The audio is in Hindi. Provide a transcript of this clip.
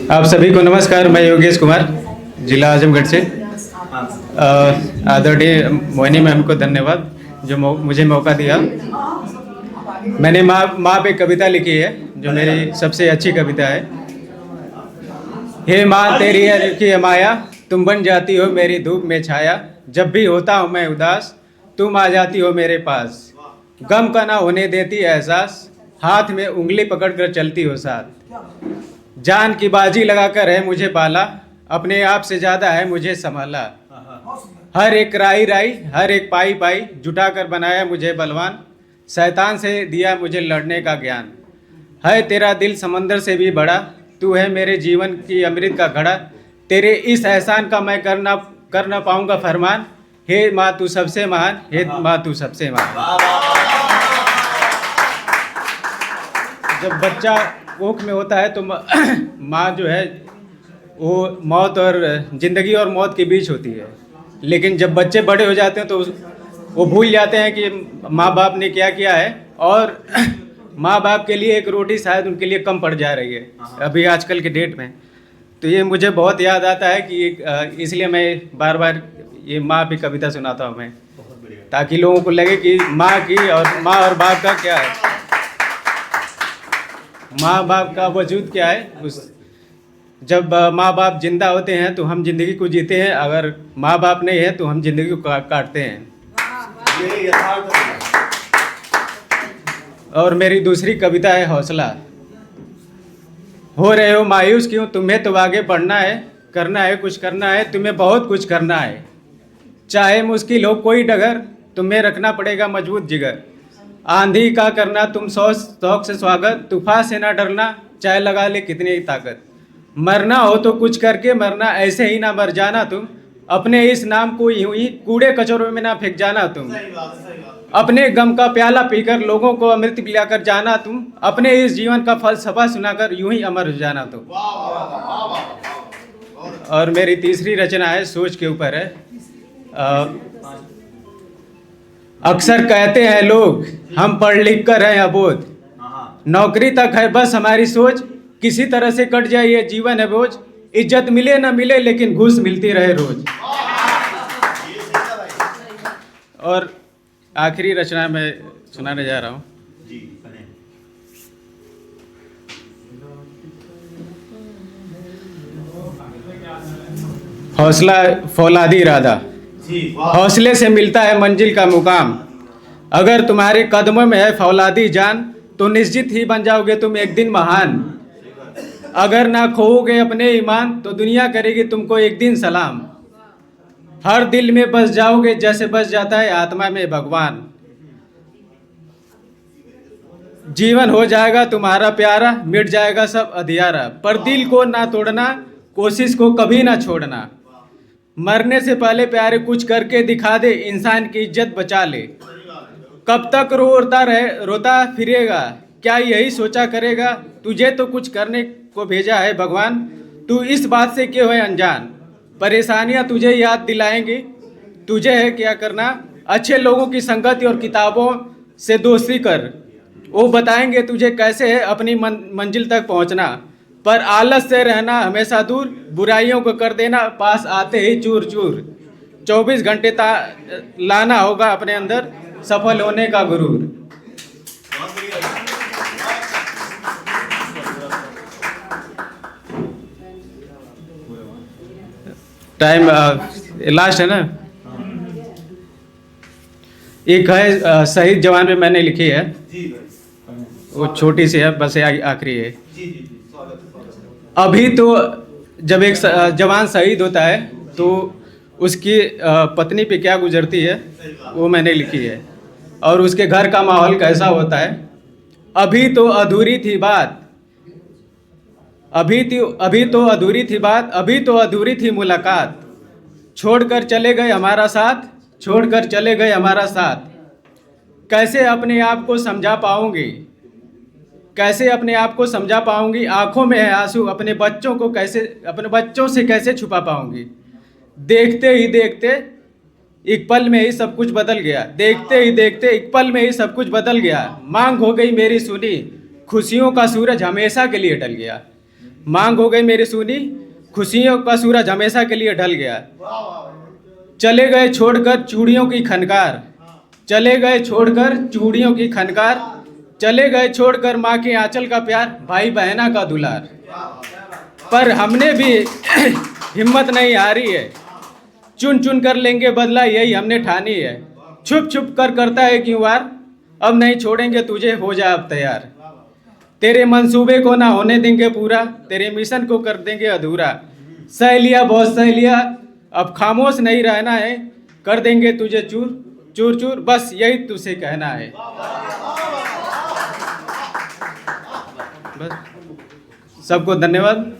आप सभी को नमस्कार। मैं योगेश कुमार, जिला आजमगढ़ से। आदरणीय मोहिनी मैम को धन्यवाद जो मुझे मौका दिया। मैंने माँ पे कविता लिखी है जो मेरी सबसे अच्छी कविता है। हे माँ तेरी है की माया, तुम बन जाती हो मेरी धूप में छाया। जब भी होता हूँ मैं उदास, तुम आ जाती हो मेरे पास। गम का ना होने देती एहसास, हाथ में उंगली पकड़कर चलती हो साथ। जान की बाजी लगाकर है मुझे पाला, अपने आप से ज्यादा है मुझे संभाला। हर एक राई राई, हर एक पाई पाई, जुटाकर बनाया मुझे बलवान। शैतान से दिया मुझे लड़ने का ज्ञान। है तेरा दिल समंदर से भी बड़ा, तू है मेरे जीवन की अमृत का घड़ा। तेरे इस एहसान का मैं कर ना पाऊंगा फरमान। हे माँ तू सबसे महान, हे माँ तू सबसे महान। जब बच्चा कोख में होता है तो माँ जो है वो मौत और ज़िंदगी और मौत के बीच होती है। लेकिन जब बच्चे बड़े हो जाते हैं तो वो भूल जाते हैं कि माँ बाप ने क्या किया है, और माँ बाप के लिए एक रोटी शायद उनके लिए कम पड़ जा रही है अभी आजकल के डेट में। तो ये मुझे बहुत याद आता है कि इसलिए मैं बार बार ये माँ भी कविता सुनाता हूँ मैं, ताकि लोगों को लगे कि माँ और बाप का क्या है, माँ बाप का वजूद क्या है। जब माँ बाप जिंदा होते हैं तो हम जिंदगी को जीते हैं, अगर माँ बाप नहीं है तो हम जिंदगी को काटते हैं। और मेरी दूसरी कविता है हौसला। हो रहे हो मायूस क्यों, तुम्हें तो आगे बढ़ना है, करना है कुछ करना है, तुम्हें बहुत कुछ करना है। चाहे मुश्किल हो कोई डगर, तुम्हें रखना पड़ेगा मजबूत जिगर। आंधी का करना तुम शौक से स्वागत, तूफान से ना डरना चाहे लगा ले कितनी ताकत। मरना हो तो कुछ करके मरना, ऐसे ही ना मर जाना तुम। अपने इस नाम को यूं ही कूड़े कचरों में ना फेंक जाना तुम। अपने गम का प्याला पीकर लोगों को अमृत पिलाकर जाना तुम। अपने इस जीवन का फलसफा सुनाकर यूं ही अमर हो जाना तुम। और मेरी तीसरी रचना है सोच के ऊपर है। अक्सर कहते हैं लोग हम पढ़ लिख कर हैं अबोध, नौकरी तक है बस हमारी सोच, किसी तरह से कट जाए ये जीवन है बोझ। इज्जत मिले ना मिले लेकिन घूस मिलती रहे रोज। और आखिरी रचना मैं सुनाने जा रहा हूँ। हौसला फौलादी इरादा, हौसले से मिलता है मंजिल का मुकाम। अगर तुम्हारे कदमों में है फौलादी जान, तो निश्चित ही बन जाओगे तुम एक दिन महान। अगर ना खोओगे अपने ईमान, तो दुनिया करेगी तुमको एक दिन सलाम। हर दिल में बस जाओगे जैसे बस जाता है आत्मा में भगवान। जीवन हो जाएगा तुम्हारा प्यारा, मिट जाएगा सब अंधियारा। पर दिल को ना तोड़ना, कोशिश को कभी ना छोड़ना। मरने से पहले प्यारे कुछ करके दिखा दे, इंसान की इज्जत बचा ले। कब तक रोता फिरेगा, क्या यही सोचा करेगा। तुझे तो कुछ करने को भेजा है भगवान, तू इस बात से क्यों है अनजान। परेशानियां तुझे याद दिलाएंगी, तुझे है क्या करना। अच्छे लोगों की संगति और किताबों से दोस्ती कर, वो बताएंगे तुझे कैसे है अपनी मंजिल तक पहुंचना। पर आलस से रहना हमेशा दूर, बुराइयों को कर देना पास आते ही चूर चूर। 24 घंटे लाना होगा अपने अंदर सफल होने का गुरूर। टाइम लास्ट है ना। एक है शहीद जवान पे मैंने लिखी है, वो छोटी सी है बस आखिरी है। अभी तो जब एक जवान शहीद होता है तो उसकी पत्नी पे क्या गुजरती है वो मैंने लिखी है, और उसके घर का माहौल कैसा होता है। अभी तो अधूरी थी बात, अभी तो अधूरी थी बात, अभी तो अधूरी थी मुलाकात। छोड़कर चले गए हमारा साथ, छोड़कर चले गए हमारा साथ। कैसे अपने आप को समझा पाऊंगी, कैसे अपने आप को समझा पाऊंगी। आंखों में है आंसू, अपने बच्चों से कैसे छुपा पाऊंगी। देखते ही देखते एक पल में ही सब कुछ बदल गया, देखते ही देखते एक पल में ही सब कुछ बदल गया। मांग हो गई मेरी सुनी, खुशियों का सूरज हमेशा के लिए ढल गया। मांग हो गई मेरी सुनी, खुशियों का सूरज हमेशा के लिए ढल गया। चले गए छोड़कर चूड़ियों की खनकार, चले गए छोड़कर चूड़ियों की खनकार, चले गए छोड़कर माँ के आंचल का प्यार, भाई बहना का दुलार। पर हमने भी हिम्मत नहीं हारी है, चुन चुन कर लेंगे बदला यही हमने ठानी है। छुप छुप कर करता है क्यों वार, अब नहीं छोड़ेंगे तुझे, हो जा अब तैयार। तेरे मंसूबे को ना होने देंगे पूरा, तेरे मिशन को कर देंगे अधूरा। सह लिया बहुत सह लिया, अब खामोश नहीं रहना है, कर देंगे तुझे चूर चूर चूर, बस यही तुझसे कहना है। बस, सबको धन्यवाद।